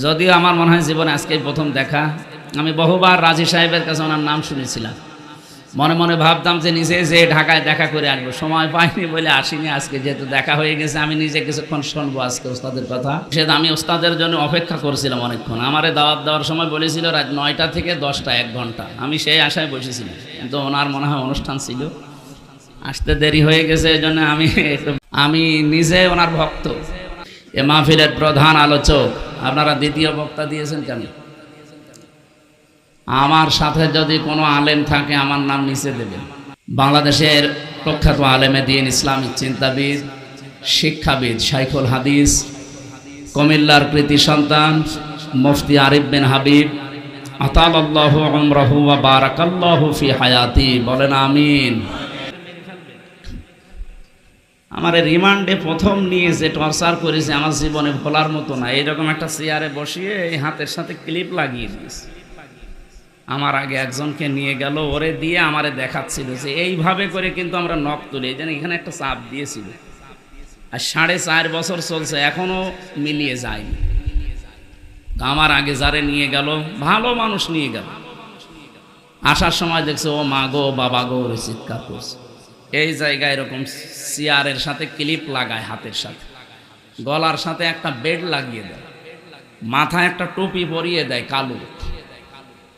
যদিও আমার মনে হয় জীবনে আজকেই প্রথম দেখা। আমি বহুবার রাজি সাহেবের কাছে ওনার নাম শুনেছিলাম, মনে মনে ভাবতাম যে নিজে যে ঢাকায় দেখা করে আসবো, সময় পাইনি বলে আসিনি। আজকে যেহেতু দেখা হয়ে গেছে, আমি নিজে কিছুক্ষণ শুনবো আজকে ওস্তাদের কথা। সেটা আমি ওস্তাদের জন্য অপেক্ষা করছিলাম অনেকক্ষণ। আমারে দাওয়াত দেওয়ার সময় বলেছিল রাত 9টা থেকে 10টা, 1 ঘন্টা। আমি সেই আশায় বসেছিলাম, কিন্তু ওনার মনে হয় অনুষ্ঠান ছিল, আসতে দেরি হয়ে গেছে। এই জন্য আমি নিজে ওনার ভক্ত। এ মাহফিলের প্রধান আলোচক আপনারা দ্বিতীয় বক্তা দিয়েছেন কেন? আমার সাথে যদি কোনো আলেম থাকে আমার নাম নিচে দেবেন। বাংলাদেশের প্রখ্যাত আলেমে দ্বীন, ইসলামিক চিন্তাবিদ, শিক্ষাবিদ, শাইখুল হাদিস, কুমিল্লার কৃতি সন্তান মুফতি আরিফ বিন হাবিব, আতালাল্লাহু উমরাহু ওয়া বারাকাল্লাহু ফি হায়াতি, বলেন আমিন। আমার রিমান্ডে প্রথম নিয়ে যে টর্চার করেছে আমার জীবনে ভোলার মতো না। এইরকম একটা চেয়ারে বসিয়ে এই হাতের সাথে ক্লিপ লাগিয়ে দিয়েছে। আমার আগে একজনকে নিয়ে গেল, ওরে দিয়ে আমারে দেখাচ্ছিল যে এইভাবে করে কিন্তু আমরা নখ তুলি। এই জন্য এখানে একটা চাপ দিয়েছিল, আর 4.5 বছর চলছে, এখনো মিলিয়ে যায়নি। আমার আগে যারে নিয়ে গেল, ভালো মানুষ নিয়ে গেল, আসার সময় দেখছে ও মা গো বাবা গো ওরে চিৎকার করছে। এই জায়গায় এরকম চেয়ারের সাথে ক্লিপ লাগায়, হাতের সাথে, গলার সাথে একটা বেড লাগিয়ে দেয়, মাথায় একটা টুপি পরিয়ে দেয় কালো,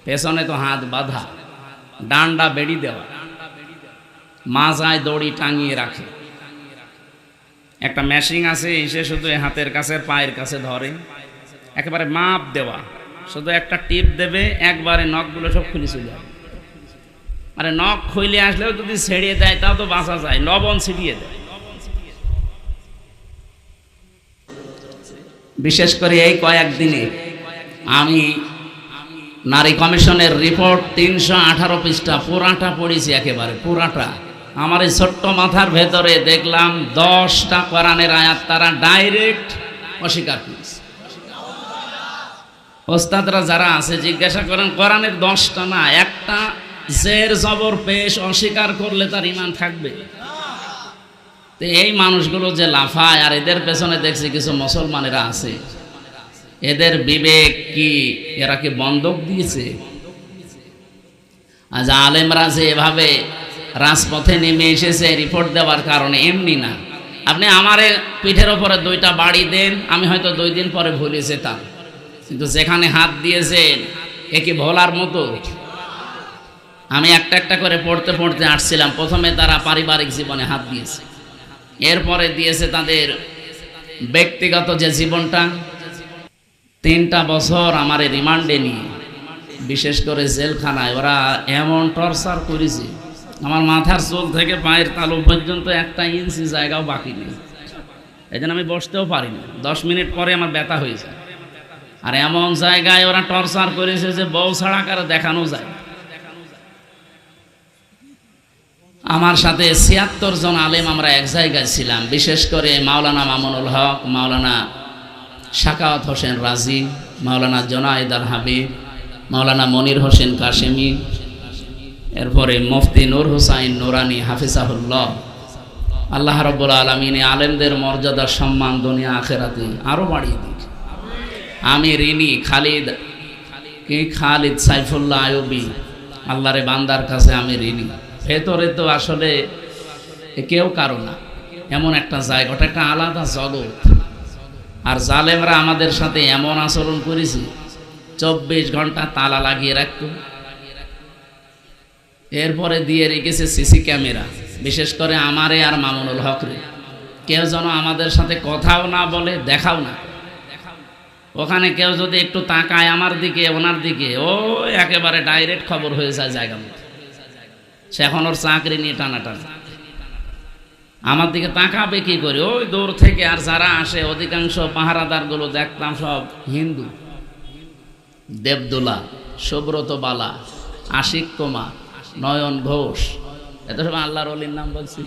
পেছনে তো হাত বাঁধা, ডান্ডা বেড়ি দেওয়া, মাজায় দড়ি টাঙিয়ে রাখে। একটা মেশিন আছে, এসে শুধু হাতের কাছে পায়ের কাছে ধরে, একেবারে মাপ দেওয়া, শুধু একটা টিপ দেবে, একবারে নখগুলো সব খুলে চলে যাবে। আরে নখ খুইলে আসলেও যদি ছেড়িয়ে দেয় তাও তো বাঁচা যায়, লবণ ছিটিয়ে দেয়। বিশেষ করে এই কয়েকদিনে আমি নারী কমিশনের রিপোর্ট 318 পৃষ্ঠা পুরাটা পড়েছি, একেবারে পুরাটা। আমার এই ছোট্ট মাথার ভেতরে দেখলাম 10টা কোরআনের আয়াত তারা ডাইরেক্ট অস্বীকার করেছে। ওস্তাদরা যারা আছে জিজ্ঞাসা করেন, কোরআনের 10টা না, একটা জের জবর পেশ অস্বীকার করলে তার ঈমান থাকবে? তো এই মানুষগুলো যে লাফায়, আর এদের পেছনে দেখছি কিছু মুসলমানেরা আছে, এদের বিবেক কি, এরা কি বন্ধক দিয়েছে? আজ আলেমরা যে এভাবে রাজপথে নেমে এসেছে রিপোর্ট দেওয়ার কারণে, এমনি না। আপনি আমারে পিঠের ওপরে 2টা বাড়ি দেন, আমি হয়তো 2 দিন পরে ভুলে যেতাম, কিন্তু যেখানে হাত দিয়েছেন এ কি ভোলার মতো? আমি একটা একটা করে পড়তে পড়তে আসছিলাম। প্রথমে তারা পারিবারিক জীবনে হাত দিয়েছে, এরপরে দিয়েছে তাদের ব্যক্তিগত যে জীবনটা। 3টা বছর আমার রিমান্ডে নিয়ে, বিশেষ করে জেলখানায় ওরা এমন টর্চার করেছে, আমার মাথার চুল থেকে পায়ের তালু পর্যন্ত 1 ইঞ্চি জায়গাও বাকি নেই। এই জন্য আমি বসতেও পারি না, 10 মিনিট পরে আমার ব্যথা হয়ে যায়। আর এমন জায়গায় ওরা টর্চার করেছে যে বউ ছাড়া কারো দেখানো যায়। আমার সাথে 76 জন আলেম আমরা এক জায়গায় ছিলাম, বিশেষ করে মাওলানা মামুনুল হক, মাওলানা শাকাওয়াত হোসেন রাজি, মাওলানা জোনায়েদ আল হাবিব, মাওলানা মনির হোসেন কাশেমি, এরপরে মুফতি নূর হুসাইন নুরানি হাফিজাহুল্লাহ। আল্লাহ রাব্বুল আলামিন আলেমদের মর্যাদা সম্মান দুনিয়া আখিরাতে আরো বাড়িয়ে দিক। আমি ঋণী খালিদ সাইফুল্লাহ আইয়ুবী, আল্লাহরে বান্দার কাছে আমি ঋণী। ভেতরে তো আসলে কেউ কারো না, এমন একটা জায়গা, ওটা একটা আলাদা জগৎ। আর জালেমরা আমাদের সাথে এমন আচরণ করেছে, 24 ঘন্টা তালা লাগিয়ে রাখত, এরপরে দিয়ে রেখেছে সিসি ক্যামেরা। বিশেষ করে আমারে আর মামুনুল হকরে কেউ যেন আমাদের সাথে কথাও না বলে, দেখাও না। ওখানে কেউ যদি একটু তাকায় আমার দিকে ওনার দিকে, ও একেবারে ডাইরেক্ট খবর হয়ে যায় জায়গা মতো। সে এখন ওর চাকরি নিয়ে টানাটানি, আমার দিকে তাকাবে কি করে ওই দূর থেকে। আর যারা আসে অধিকাংশ পাহারাদারগুলো দেখতাম সব হিন্দু, দেবদুলা, সুব্রত বালা, আশিক কুমার, নয়ন ঘোষ, এত সব আল্লাহর ওলির নাম বলছি।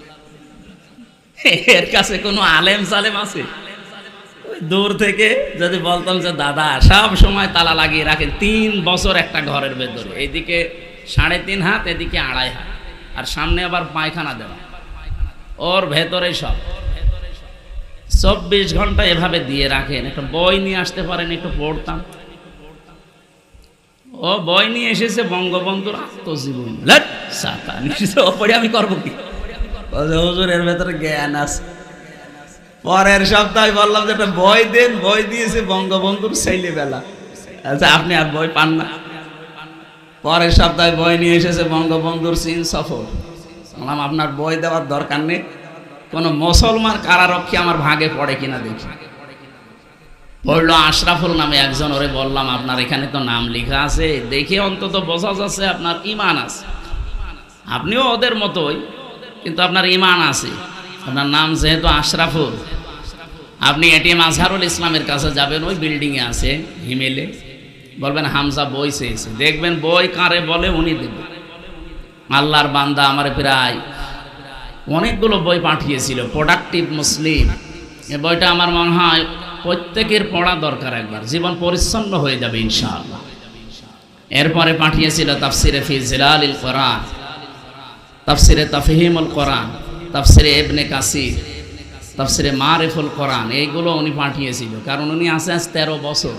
এর কাছে কোনো আলেম সালেম আছে? দূর থেকে যদি বলতাম যে দাদা, সব সময় তালা লাগিয়ে রাখে 3 বছর একটা ঘরের ভেতরে, এইদিকে 3.5 হাত, এদিকে 2.5 হাত, আর সামনে আবার পায়খানা দেওয়া, ওর ভেতরে সব। 24 ঘন্টা এভাবে দিয়ে রাখেন। একটা বই নিয়ে আসতে পারেন, একটু পড়তাম। ও বই নিয়ে এসেছে বঙ্গবন্ধুর আত্মজীবনী, পড়ে আমি করবো কি? হুজুর এর ভেতরে জ্ঞান আছে। পরের সপ্তাহে বললাম যে একটা বই দেন, বই দিয়েছে বঙ্গবন্ধুর ছেলেবেলা। আচ্ছা আপনি আর বই পান না? পরের সপ্তাহে বই নিয়ে এসেছে বঙ্গবন্ধুর চীন সফর। বললাম আপনার বই দেওয়ার দরকার নেই, কোন মুসলমান কারারক্ষী আমার ভাগে পড়ে কিনা দেখি। পড়লো আশরাফুল নামে একজন, ওরে বললাম আপনার এখানে তো নাম লেখা আছে, দেখে অন্তত বোঝা যাচ্ছে আপনার ঈমান আছে। আপনিও ওদের মতোই, কিন্তু আপনার ঈমান আছে। আপনার নাম যেহেতু আশরাফুল, আপনি এটিএম আজহারুল ইসলামের কাছে যাবেন, ওই বিল্ডিংয়ে আছে হিমেলে, বলবেন হামজা বই চেয়েছে, দেখবেন বই কারে বলে উনি দেবেন। আল্লাহর বান্দা আমার প্রায় অনেকগুলো বই পাঠিয়েছিল, প্রোডাক্টিভ মুসলিম। এই বইটা আমার মনে হয় প্রত্যেকের পড়া দরকার, একবার জীবন পরিচ্ছন্ন হয়ে যাবে ইনশাআল্লাহ। এরপরে পাঠিয়েছিল তাফসিরে ফি জিলালিল কোরআন, তাফসিরে তাফহিমুল কোরআন, তাফসিরে ইবনে কাসির, তাফসিরে মারিফুল কোরআন, এইগুলো উনি পাঠিয়েছিল। কারণ উনি আছে আজ 13 বছর।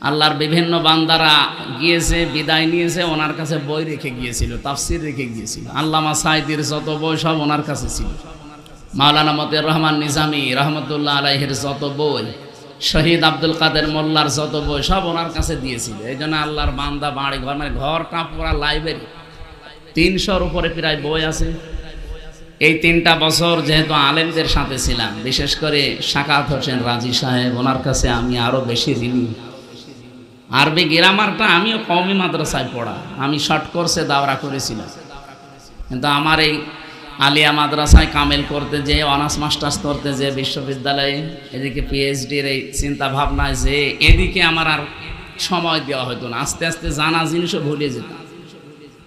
আল্লাহর বিভিন্ন বান্দারা গিয়েছে, বিদায় নিয়েছে, ওনার কাছে বই রেখে গিয়েছিল, তাফসির রেখে গিয়েছিল। আল্লামা সাঈদীর যত বই সব ওনার কাছে ছিল। মাওলানা মতিউর রহমান নিজামী রহমতুল্লাহ আলাইহির যত বই, শহীদ আব্দুল কাদের মোল্লার যত বই সব ওনার কাছে দিয়েছিল। এই জন্য আল্লাহর বান্দা বাড়ি ঘর, মানে ঘরটা পুরা লাইব্রেরি, 300-র উপরে প্রায় বই আছে। এই 3টা বছর যেহেতু আলেমদের সাথে ছিলাম, বিশেষ করে সাকাত হোসেন রাজি সাহেব, ওনার কাছে আমি আরো বেশি ঋণী। আরবি গ্রামারটা আমিও কওমি মাদ্রাসায় পড়া, আমি শর্ট কোর্সে দাওরা করেছিলাম, কিন্তু আমার এই আলিয়া মাদ্রাসায় কামেল করতে যে, অনার্স মাস্টার্স করতে যে, বিশ্ববিদ্যালয়ে এদিকে পিএইচডির এই চিন্তা ভাবনায় যে, এদিকে আমার আর সময় দেওয়া হতো না। আস্তে আস্তে জানা জিনিসও ভুলে যেতাম।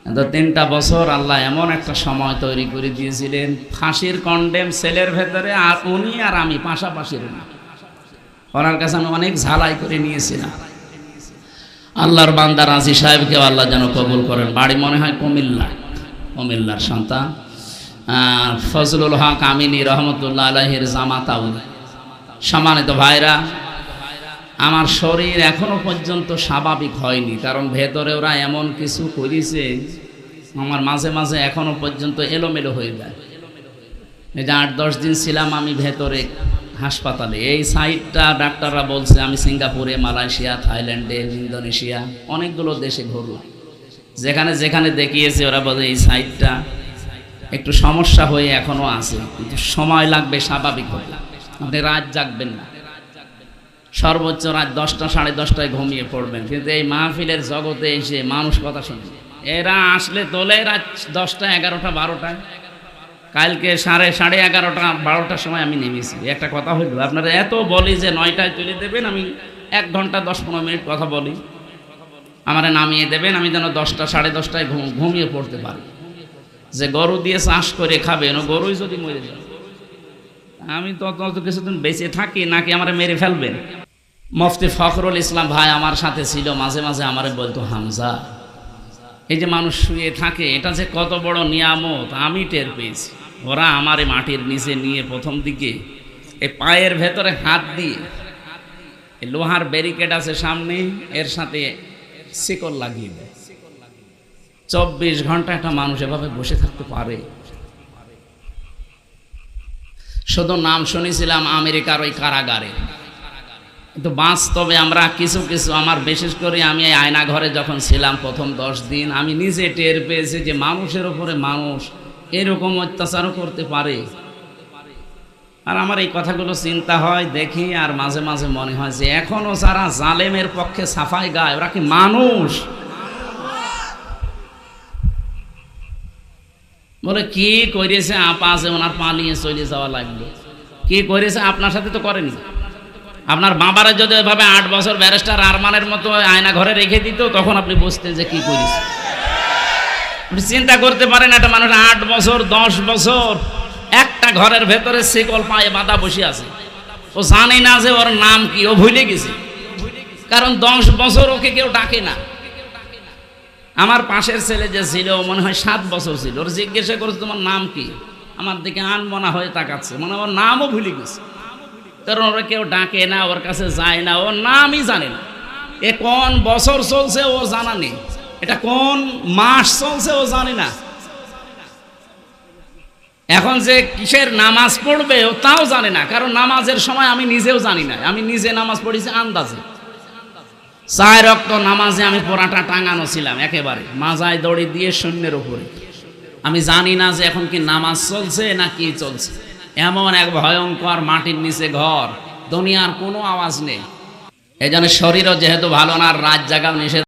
কিন্তু 3টা বছর আল্লাহ এমন একটা সময় তৈরি করে দিয়েছিলেন, ফাঁসির কন্ডেম সেলের ভেতরে, আর উনি আর আমি পাশাপাশি রুম। ওনার কাছে আমি অনেক ঝালাই করে নিয়েছিলাম। আল্লাহর বান্দা রাজি সাহেবকেও আল্লাহ যেন কবুল করেন। বাড়ি মনে হয় কুমিল্লার সন্তান। ফজলুল হক আমিনী রহমতুল্লাহ আলাইহির জামাতাও। সম্মানিত ভাইরা, আমার শরীর এখনো পর্যন্ত স্বাভাবিক হয়নি, কারণ ভেতরে ওরা এমন কিছু করেছে, আমার মাঝে মাঝে এখনো পর্যন্ত এলোমেলো হয়ে যায়। এই যে 8-10 দিন ছিলাম আমি ভেতরে হাসপাতালে। এই সাইটটা ডাক্তাররা বলছে, আমি সিঙ্গাপুরে, মালয়েশিয়া, থাইল্যান্ডে, ইন্দোনেশিয়া অনেকগুলো দেশে ঘুরলাম, যেখানে যেখানে দেখিয়েছে ওরা বলে এই সাইটটা একটু সমস্যা হয়ে এখনো আছে, কিন্তু সময় লাগবে স্বাভাবিক হতে। আপনি রাত জাগবেন না, সর্বোচ্চ রাত 10টা 10:30টায় ঘুমিয়ে পড়বেন, কিন্তু এই মাহফিলের জগতে এসে মানুষ কথা শুনবে। এরা আসলে তোলে রাত 10টা 11টা 12টায়। কালকে 11:30 12টার সময় আমি নেমেছি। একটা কথা হইল, আপনারা এত বলি যে 9টায় তুলে দেবেন, আমি 1 ঘন্টা 10-15 মিনিট কথা বলি, আমারে নামিয়ে দেবেন, আমি যেন 10টা 10:30টায় ঘুমিয়ে পড়তে পারি। যে গরু দিয়ে চাষ করে খাবেন, ও গরুই যদি মরে যায়, আমি তত কিছুদিন বেঁচে থাকি নাকি আমারে মেরে ফেলবেন? মুফতি ফখরুল ইসলাম ভাই আমার সাথে ছিল, মাঝে মাঝে আমারে বলতো, হামজা এই যে মানুষ শুয়ে থাকে, এটা যে কত বড় নিয়ামত আমি টের পেয়েছি। ওরা আমারে মাটির নিচে নিয়ে প্রথম দিকে এই পায়ের ভেতরে হাত দিয়ে, এই লোহার ব্যারিকেড আছে সামনে, এর সাথে শিকল লাগিয়ে দেয়। 24 ঘন্টা একটা মানুষ এভাবে বসে থাকতে পারে? শুধু নাম শুনেছিলাম আমেরিকার ওই কারাগারে, কিন্তু বাস্তবে আমরা কিছু কিছু, আমার বিশেষ করে আমি এই আয়না ঘরে যখন ছিলাম প্রথম 10 দিন, আমি নিজে টের পেয়েছি যে মানুষের উপরে মানুষ এরকম অত্যাচারও করতে পারে। আর আমার এই কথাগুলো চিন্তা হয়, দেখি, আর মাঝে মাঝে মনে হয় যে এখনো যারা জালেমের পক্ষে সাফাই গায়, ওরা কি মানুষ? বলে কি করেছে আপা, আছে ওনার পালিয়ে চলে যাওয়া লাগবে। কি করেছে আপনার সাথে তো করেনি। আপনার বাবারা যদি এভাবে 8 বছর ব্যারিস্টার আরমানের মতো আয়না ঘরে রেখে দিত, তখন আপনি বুঝতেন যে কি করেছে। আপনি চিন্তা করতে পারেন, একটা মানুষ 8 বছর 10 বছর একটা ঘরের ভেতরে শিকল পায়ে বাঁধা বসে আছে, ও জানে না যে ওর নাম কি, ও ভুলে গেছে, কারণ 10 বছর ওকে কেউ ডাকে না। আমার পাশের ছেলে যে ছিল, মনে হয় 7 বছর ছিল, ওর জিজ্ঞাসা করেছে তোমার নাম কি, আমার দিকে আনমনা হয়ে তাকাচ্ছে, মনে হয় ওর নামও ভুলে গেছে। কারণ ওরা কেউ ডাকে না, ওর কাছে যায় না, ওর নামই জানে না। এ কোন বছর চলছে ও জানা নেই, এটা কোন মাস চলছে ও জানে না। এখন যে কিসের নামাজ পড়বে ও তাও জানে না, কারণ নামাজের সময় আমি নিজেও জানি না। আমি নিজে নামাজ পড়েছি আন্দাজে। 4 ওয়াক্ত নামাজে আমি পরাটা টাঙানো ছিলাম একেবারে মাজায় দড়ি দিয়ে শূন্যের উপরে। আমি জানি না যে এখন কি নামাজ চলছে না কি চলছে। এমন এক ভয়ঙ্কর মাটির নিচে ঘর, দুনিয়ার কোনো আওয়াজ নেই। এই জন্য শরীরও যেহেতু ভালো না, রাত জাগাও নিষেধ।